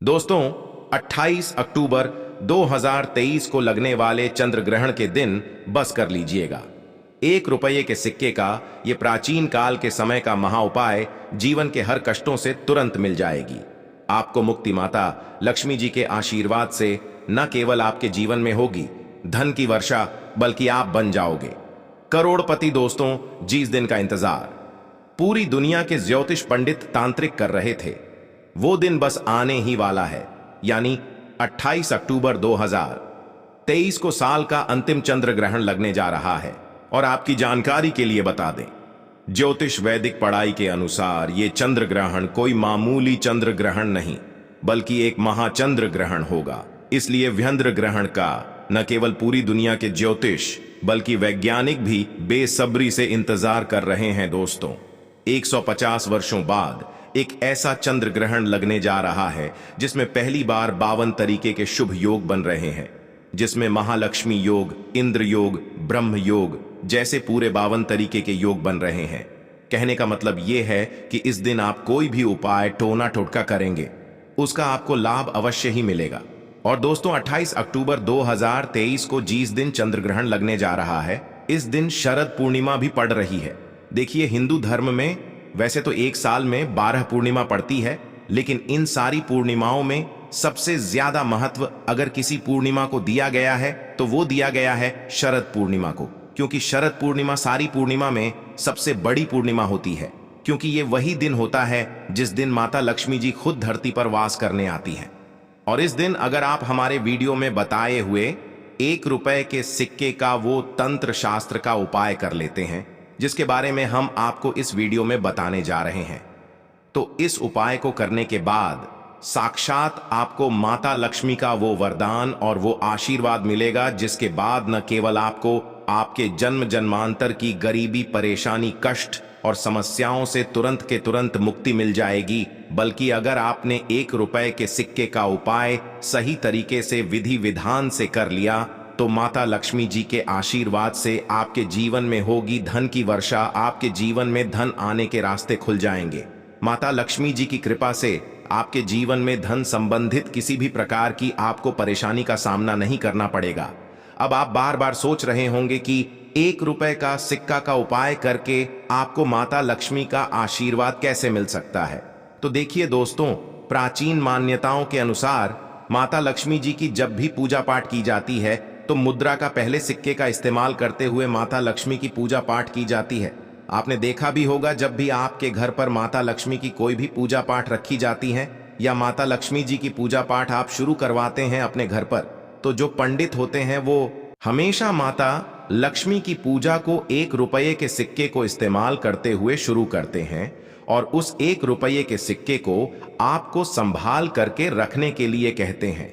दोस्तों, 28 अक्टूबर 2023 को लगने वाले चंद्र ग्रहण के दिन बस कर लीजिएगा। 1 रुपये के सिक्के का ये प्राचीन काल के समय का महाउपाय जीवन के हर कष्टों से तुरंत मिल जाएगी। आपको मुक्ति माता लक्ष्मी जी के आशीर्वाद से न केवल आपके जीवन में होगी धन की वर्षा, बल्कि आप बन जाओगे करोड़पति। दोस्तों, जिस दिन का इंतजार पूरी दुनिया के ज्योतिष पंडित तांत्रिक कर रहे थे, वो दिन बस आने ही वाला है। यानी 28 अक्टूबर 2023 को साल का अंतिम चंद्र ग्रहण लगने जा रहा है। और आपकी जानकारी के लिए बता दें, ज्योतिष वैदिक पढ़ाई के अनुसार ये चंद्र ग्रहण कोई मामूली चंद्र ग्रहण नहीं, बल्कि एक महाचंद्र ग्रहण होगा। इसलिए व्यंद्र ग्रहण का न केवल पूरी दुनिया के ज्योतिष बल्कि वैज्ञानिक भी बेसब्री से इंतजार कर रहे हैं। दोस्तों, 150 वर्षों बाद एक ऐसा चंद्र ग्रहण लगने जा रहा है जिसमें पहली बार 52 तरीके के शुभ योग बन रहे हैं, जिसमें महालक्ष्मी योग, इंद्र योग, ब्रह्म योग जैसे पूरे 52 तरीके के योग बन रहे हैं। कहने का मतलब यह है कि इस दिन आप कोई भी उपाय टोना टोटका करेंगे, उसका आपको लाभ अवश्य ही मिलेगा। और दोस्तों, 28 अक्टूबर 2023 को जिस दिन चंद्र ग्रहण लगने जा रहा है, इस दिन शरद पूर्णिमा भी पड़ रही है। देखिए, हिंदू धर्म में वैसे तो एक साल में 12 पूर्णिमा पड़ती है, लेकिन इन सारी पूर्णिमाओं में सबसे ज्यादा महत्व अगर किसी पूर्णिमा को दिया गया है तो वो दिया गया है शरद पूर्णिमा को। क्योंकि शरद पूर्णिमा सारी पूर्णिमा में सबसे बड़ी पूर्णिमा होती है, क्योंकि ये वही दिन होता है जिस दिन माता लक्ष्मी जी खुद धरती पर वास करने आती हैं। और इस दिन अगर आप हमारे वीडियो में बताए हुए 1 रुपये के सिक्के का वो तंत्र शास्त्र का उपाय कर लेते हैं, जिसके बारे में हम आपको इस वीडियो में बताने जा रहे हैं, तो इस उपाय को करने के बाद साक्षात आपको माता लक्ष्मी का वो वरदान और वो आशीर्वाद मिलेगा, जिसके बाद न केवल आपको आपके जन्म जन्मांतर की गरीबी, परेशानी, कष्ट और समस्याओं से तुरंत के तुरंत मुक्ति मिल जाएगी, बल्कि अगर आपने 1 रुपये के सिक्के का उपाय सही तरीके से विधि विधान से कर लिया तो माता लक्ष्मी जी के आशीर्वाद से आपके जीवन में होगी धन की वर्षा। आपके जीवन में धन आने के रास्ते खुल जाएंगे। माता लक्ष्मी जी की कृपा से आपके जीवन में धन संबंधित किसी भी प्रकार की आपको परेशानी का सामना नहीं करना पड़ेगा। अब आप बार बार सोच रहे होंगे कि 1 रुपये का सिक्का का उपाय करके आपको माता लक्ष्मी का आशीर्वाद कैसे मिल सकता है। तो देखिए दोस्तों, प्राचीन मान्यताओं के अनुसार माता लक्ष्मी जी की जब भी पूजा पाठ की जाती है तो मुद्रा का पहले सिक्के का इस्तेमाल करते हुए माता लक्ष्मी की पूजा पाठ की जाती है। आपने देखा भी होगा, जब भी आपके घर पर माता लक्ष्मी की कोई भी पूजा पाठ रखी जाती है या माता लक्ष्मी जी की पूजा पाठ आप शुरू करवाते हैं अपने घर पर, तो जो पंडित होते हैं वो हमेशा माता लक्ष्मी की पूजा को 1 रुपये के सिक्के को इस्तेमाल करते हुए शुरू करते हैं। और उस 1 रुपये के सिक्के को आपको संभाल करके रखने के लिए कहते हैं,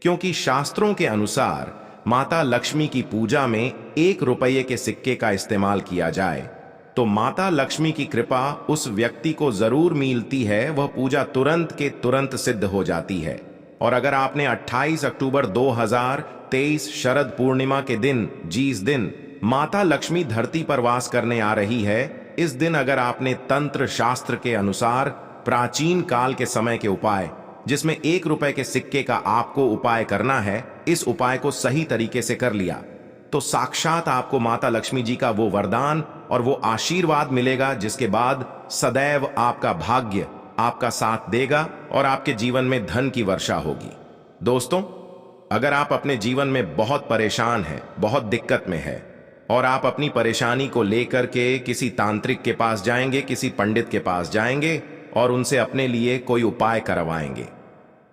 क्योंकि शास्त्रों के अनुसार माता लक्ष्मी की पूजा में 1 रुपये के सिक्के का इस्तेमाल किया जाए तो माता लक्ष्मी की कृपा उस व्यक्ति को जरूर मिलती है, वह पूजा तुरंत के तुरंत सिद्ध हो जाती है। और अगर आपने 28 अक्टूबर 2023 शरद पूर्णिमा के दिन, जिस दिन माता लक्ष्मी धरती पर वास करने आ रही है, इस दिन अगर आपने तंत्र शास्त्र के अनुसार प्राचीन काल के समय के उपाय, जिसमें 1 रुपये के सिक्के का आपको उपाय करना है, इस उपाय को सही तरीके से कर लिया तो साक्षात आपको माता लक्ष्मी जी का वो वरदान और वो आशीर्वाद मिलेगा, जिसके बाद सदैव आपका भाग्य आपका साथ देगा और आपके जीवन में धन की वर्षा होगी। दोस्तों, अगर आप अपने जीवन में बहुत परेशान हैं, बहुत दिक्कत में है और आप अपनी परेशानी को लेकर के किसी तांत्रिक के पास जाएंगे, किसी पंडित के पास जाएंगे और उनसे अपने लिए कोई उपाय करवाएंगे,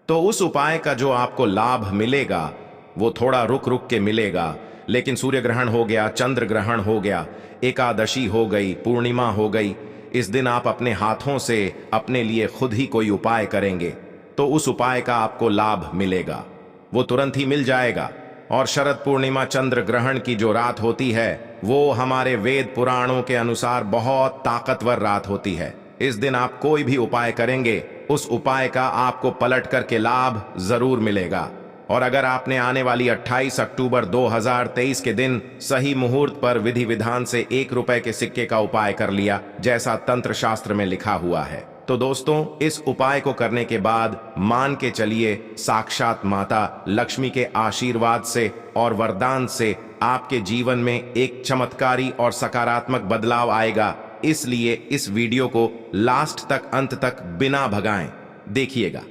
तो उस उपाय का जो आपको लाभ मिलेगा वो थोड़ा रुक रुक के मिलेगा। लेकिन सूर्य ग्रहण हो गया, चंद्र ग्रहण हो गया, एकादशी हो गई, पूर्णिमा हो गई, इस दिन आप अपने हाथों से अपने लिए खुद ही कोई उपाय करेंगे तो उस उपाय का आपको लाभ मिलेगा, वो तुरंत ही मिल जाएगा। और शरद पूर्णिमा चंद्र ग्रहण की जो रात होती है वो हमारे वेद पुराणों के अनुसार बहुत ताकतवर रात होती है। इस दिन आप कोई भी उपाय करेंगे, उस उपाय का आपको पलट करके लाभ जरूर मिलेगा। और अगर आपने आने वाली 28 अक्टूबर 2023 के दिन सही मुहूर्त पर विधि विधान से 1 रुपये के सिक्के का उपाय कर लिया, जैसा तंत्र शास्त्र में लिखा हुआ है, तो दोस्तों, इस उपाय को करने के बाद मान के चलिए साक्षात माता लक्ष्मी के आशीर्वाद से और वरदान से आपके जीवन में एक चमत्कारी और सकारात्मक बदलाव आएगा। इसलिए इस वीडियो को लास्ट तक, अंत तक बिना भगाएं देखिएगा।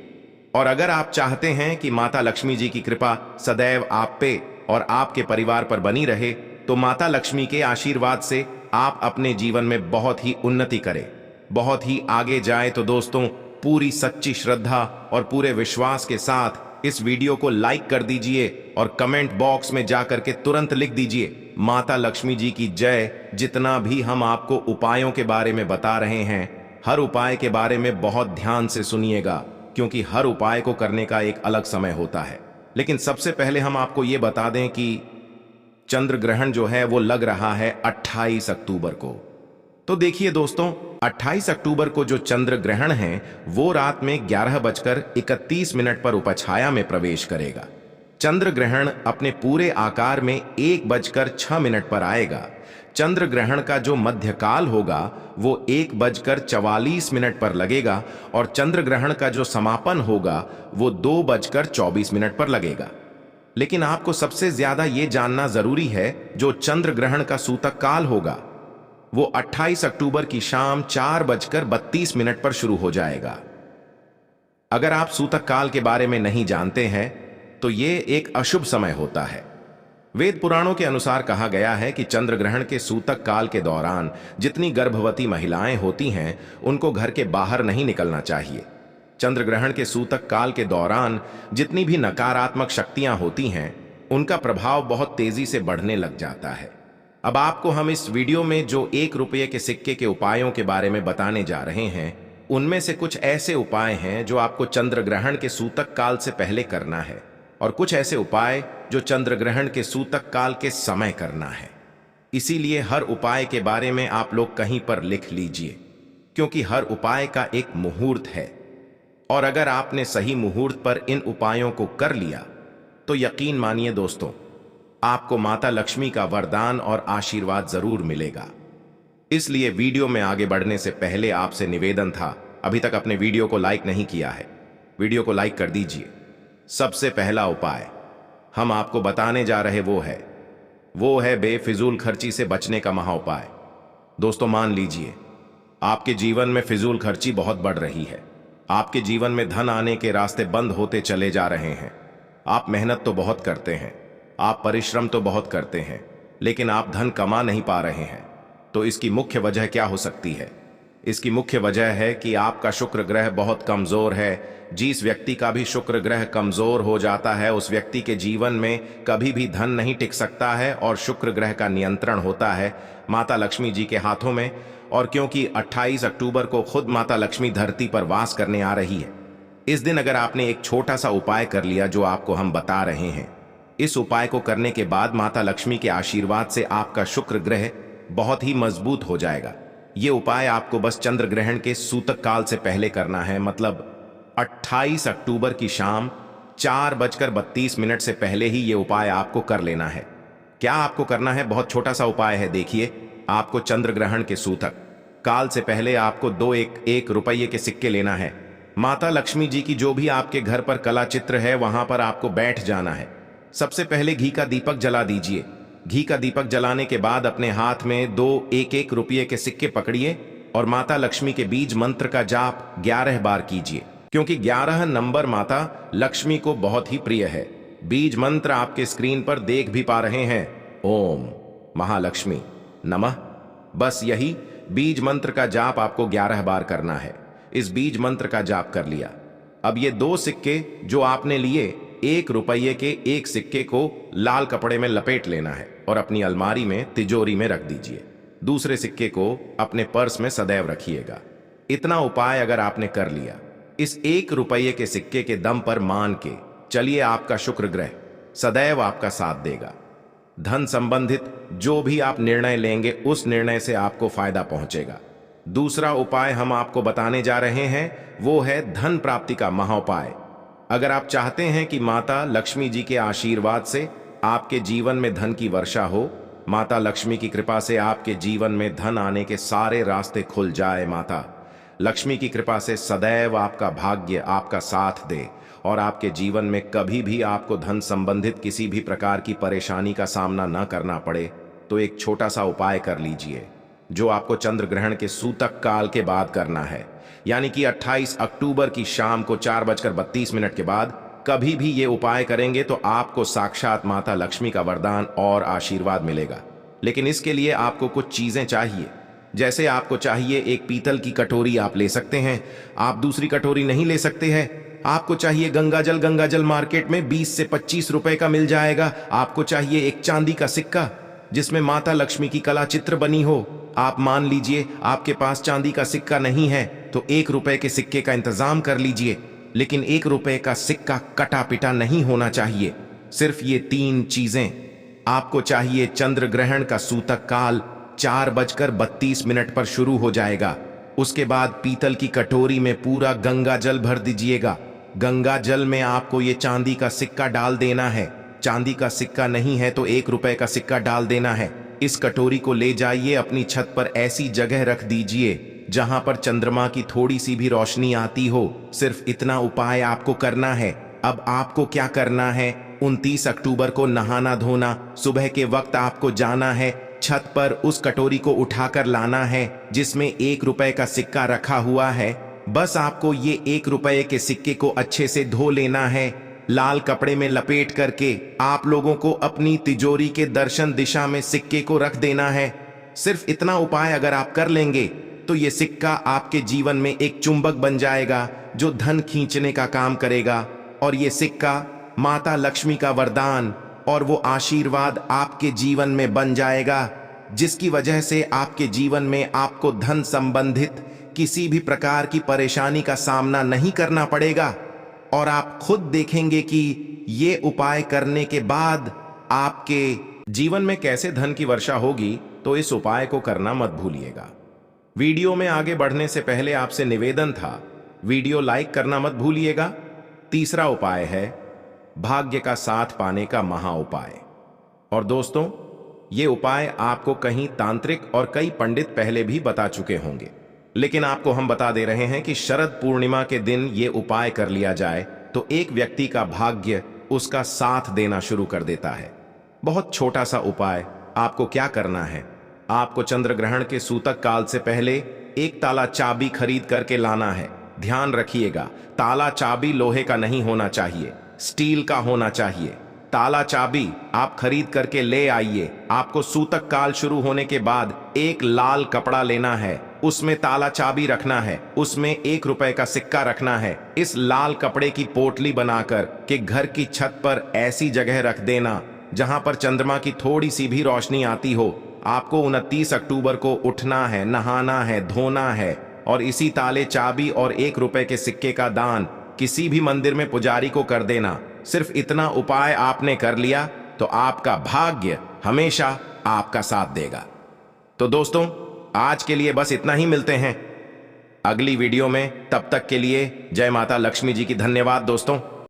और अगर आप चाहते हैं कि माता लक्ष्मी जी की कृपा सदैव आप पे और आपके परिवार पर बनी रहे, तो माता लक्ष्मी के आशीर्वाद से आप अपने जीवन में बहुत ही उन्नति करें, बहुत ही आगे जाए, तो दोस्तों, पूरी सच्ची श्रद्धा और पूरे विश्वास के साथ इस वीडियो को लाइक कर दीजिए और कमेंट बॉक्स में जाकर के तुरंत लिख दीजिए माता लक्ष्मी जी की जय। जितना भी हम आपको उपायों के बारे में बता रहे हैं, हर उपाय के बारे में बहुत ध्यान से सुनिएगा, क्योंकि हर उपाय को करने का एक अलग समय होता है। लेकिन सबसे पहले हम आपको ये बता दें कि चंद्र ग्रहण जो है वो लग रहा है 28 अक्टूबर को। तो देखिए दोस्तों, 28 अक्टूबर को जो चंद्र ग्रहण है वो रात में 11:31 पर उपछाया में प्रवेश करेगा। चंद्र ग्रहण अपने पूरे आकार में 1:06 पर आएगा। चंद्र ग्रहण का जो मध्यकाल होगा वो 1:44 पर लगेगा और चंद्र ग्रहण का जो समापन होगा वो 2:24 पर लगेगा। लेकिन आपको सबसे ज्यादा ये जानना जरूरी है, जो चंद्र ग्रहण का सूतक काल होगा वो 28 अक्टूबर की शाम 4:32 पर शुरू हो जाएगा। अगर आप सूतक काल के बारे में नहीं जानते हैं तो ये एक अशुभ समय होता है। वेद पुराणों के अनुसार कहा गया है कि चंद्र ग्रहण के सूतक काल के दौरान जितनी गर्भवती महिलाएं होती हैं उनको घर के बाहर नहीं निकलना चाहिए। चंद्र ग्रहण के सूतक काल के दौरान जितनी भी नकारात्मक शक्तियां होती हैं उनका प्रभाव बहुत तेजी से बढ़ने लग जाता है। अब आपको हम इस वीडियो में जो 1 रुपये के सिक्के के उपायों के बारे में बताने जा रहे हैं, उनमें से कुछ ऐसे उपाय हैं जो आपको चंद्र ग्रहण के सूतक काल से पहले करना है और कुछ ऐसे उपाय जो चंद्र ग्रहण के सूतक काल के समय करना है। इसीलिए हर उपाय के बारे में आप लोग कहीं पर लिख लीजिए, क्योंकि हर उपाय का एक मुहूर्त है और अगर आपने सही मुहूर्त पर इन उपायों को कर लिया तो यकीन मानिए दोस्तों, आपको माता लक्ष्मी का वरदान और आशीर्वाद जरूर मिलेगा। इसलिए वीडियो में आगे बढ़ने से पहले आपसे निवेदन था, अभी तक अपने वीडियो को लाइक नहीं किया है, वीडियो को लाइक कर दीजिए। सबसे पहला उपाय हम आपको बताने जा रहे वो है बेफिजूल खर्ची से बचने का महा उपाय। दोस्तों, मान लीजिए आपके जीवन में फिजूल खर्ची बहुत बढ़ रही है। आपके जीवन में धन आने के रास्ते बंद होते चले जा रहे हैं। आप मेहनत तो बहुत करते हैं, आप परिश्रम तो बहुत करते हैं, लेकिन आप धन कमा नहीं पा रहे हैं। तो इसकी मुख्य वजह क्या हो सकती है? इसकी मुख्य वजह है कि आपका शुक्र ग्रह बहुत कमजोर है। जिस व्यक्ति का भी शुक्र ग्रह कमजोर हो जाता है उस व्यक्ति के जीवन में कभी भी धन नहीं टिक सकता है और शुक्र ग्रह का नियंत्रण होता है माता लक्ष्मी जी के हाथों में। और क्योंकि 28 अक्टूबर को खुद माता लक्ष्मी धरती पर वास करने आ रही है, इस दिन अगर आपने एक छोटा सा उपाय कर लिया जो आपको हम बता रहे हैं, इस उपाय को करने के बाद माता लक्ष्मी के आशीर्वाद से आपका शुक्र ग्रह बहुत ही मजबूत हो जाएगा। ये उपाय आपको बस चंद्र ग्रहण के सूतक काल से पहले करना है, मतलब 28 अक्टूबर की शाम 4:32 से पहले ही ये उपाय आपको कर लेना है। क्या आपको करना है? बहुत छोटा सा उपाय है। देखिए, आपको चंद्र ग्रहण के सूतक काल से पहले आपको 2 1 रुपये के सिक्के लेना है। माता लक्ष्मी जी की जो भी आपके घर पर कला चित्र है वहां पर आपको बैठ जाना है। सबसे पहले घी का दीपक जला दीजिए। घी का दीपक जलाने के बाद अपने हाथ में 2 1 रुपये के सिक्के पकड़िए और माता लक्ष्मी के बीज मंत्र का जाप 11 बार कीजिए, क्योंकि 11 नंबर माता लक्ष्मी को बहुत ही प्रिय है। बीज मंत्र आपके स्क्रीन पर देख भी पा रहे हैं, ओम महालक्ष्मी नमः। बस यही बीज मंत्र का जाप आपको 11 बार करना है। इस बीज मंत्र का जाप कर लिया। अब ये 2 सिक्के जो आपने लिए, 1 रुपये के एक सिक्के को लाल कपड़े में लपेट लेना है और अपनी अलमारी में तिजोरी में रख दीजिए। दूसरे सिक्के को अपने पर्स में सदैव रखिएगा। इतना उपाय अगर आपने कर लिया, इस 1 रुपये के सिक्के के दम पर मान के चलिए, आपका शुक्र ग्रह सदैव आपका साथ देगा। धन संबंधित जो भी आप निर्णय लेंगे उस निर्णय से आपको फायदा पहुंचेगा। दूसरा उपाय हम आपको बताने जा रहे हैं वो है धन प्राप्ति का महाउपाय। अगर आप चाहते हैं कि माता लक्ष्मी जी के आशीर्वाद से आपके जीवन में धन की वर्षा हो, माता लक्ष्मी की कृपा से आपके जीवन में धन आने के सारे रास्ते खुल जाए माता, लक्ष्मी की कृपा से सदैव आपका भाग्य आपका साथ दे और आपके जीवन में कभी भी आपको धन संबंधित किसी भी प्रकार की परेशानी का सामना न करना पड़े, तो एक छोटा सा उपाय कर लीजिए जो आपको चंद्र ग्रहण के सूतक काल के बाद करना है, यानी कि 28 अक्टूबर की शाम को 4:32 के बाद कभी भी ये उपाय करेंगे तो आपको साक्षात माता लक्ष्मी का वरदान और आशीर्वाद मिलेगा। लेकिन इसके लिए आपको कुछ चीजें चाहिए। जैसे आपको चाहिए एक पीतल की कटोरी आप ले सकते हैं, आप दूसरी कटोरी नहीं ले सकते हैं। आपको चाहिए गंगा जल मार्केट में 20 से 25 रुपए का मिल जाएगा। आपको चाहिए एक चांदी का सिक्का जिसमें माता लक्ष्मी की कला चित्र बनी हो। आप मान लीजिए आपके पास चांदी का सिक्का नहीं है तो 1 रुपए के सिक्के का इंतजाम कर लीजिए, लेकिन 1 रुपए का सिक्का कटा पिटा नहीं होना चाहिए। सिर्फ ये 3 चीजें आपको चाहिए। चंद्र ग्रहण का सूतक काल 4:32 पर शुरू हो जाएगा। उसके बाद पीतल की कटोरी में पूरा गंगा जल भर दीजिएगा। गंगा जल में आपको ये चांदी का सिक्का डाल देना है। चांदी का सिक्का नहीं है तो 1 रुपए का सिक्का डाल देना है। इस कटोरी को ले जाइए अपनी छत पर ऐसी जगह रख दीजिए जहां पर चंद्रमा की थोड़ी सी भी रोशनी आती हो। सिर्फ इतना उपाय आपको करना है। अब आपको क्या करना है, 29 अक्टूबर को नहाना धोना, सुबह के वक्त आपको जाना है छत पर, उस कटोरी को उठाकर लाना है जिसमें 1 रुपए का सिक्का रखा हुआ है। बस आपको ये 1 रुपए के सिक्के को अच्छे से धो लेना है। लाल कपड़े में लपेट करके आप लोगों को अपनी तिजोरी के दर्शन दिशा में सिक्के को रख देना है। सिर्फ इतना उपाय अगर आप कर लेंगे तो ये सिक्का आपके जीवन में एक चुंबक बन जाएगा जो धन खींचने का काम करेगा, और ये सिक्का माता लक्ष्मी का वरदान और वो आशीर्वाद आपके जीवन में बन जाएगा, जिसकी वजह से आपके जीवन में आपको धन संबंधित किसी भी प्रकार की परेशानी का सामना नहीं करना पड़ेगा। और आप खुद देखेंगे कि ये उपाय करने के बाद आपके जीवन में कैसे धन की वर्षा होगी। तो इस उपाय को करना मत भूलिएगा। वीडियो में आगे बढ़ने से पहले आपसे निवेदन था, वीडियो लाइक करना मत भूलिएगा। तीसरा उपाय है भाग्य का साथ पाने का महा उपाय। और दोस्तों, ये उपाय आपको कहीं तांत्रिक और कई पंडित पहले भी बता चुके होंगे, लेकिन आपको हम बता दे रहे हैं कि शरद पूर्णिमा के दिन ये उपाय कर लिया जाए तो एक व्यक्ति का भाग्य उसका साथ देना शुरू कर देता है। बहुत छोटा सा उपाय। आपको क्या करना है, आपको चंद्र ग्रहण के सूतक काल से पहले एक ताला चाबी खरीद करके लाना है। ध्यान रखिएगा, ताला चाबी लोहे का नहीं होना चाहिए, स्टील का होना चाहिए। ताला चाबी आप खरीद करके ले आइए। आपको सूतक काल शुरू होने के बाद एक लाल कपड़ा लेना है, उसमें ताला चाबी रखना है, उसमें 1 रुपए का सिक्का रखना है। इस लाल कपड़े की पोटली बनाकर के घर की छत पर ऐसी जगह रख देना जहां पर चंद्रमा की थोड़ी सी भी रोशनी आती हो। आपको 29 अक्टूबर को उठना है, नहाना है, धोना है और इसी ताले चाबी और 1 रुपए के सिक्के का दान किसी भी मंदिर में पुजारी को कर देना। सिर्फ इतना उपाय आपने कर लिया तो आपका भाग्य हमेशा आपका साथ देगा। तो दोस्तों, आज के लिए बस इतना ही। मिलते हैं अगली वीडियो में, तब तक के लिए जय माता लक्ष्मी जी की। धन्यवाद दोस्तों।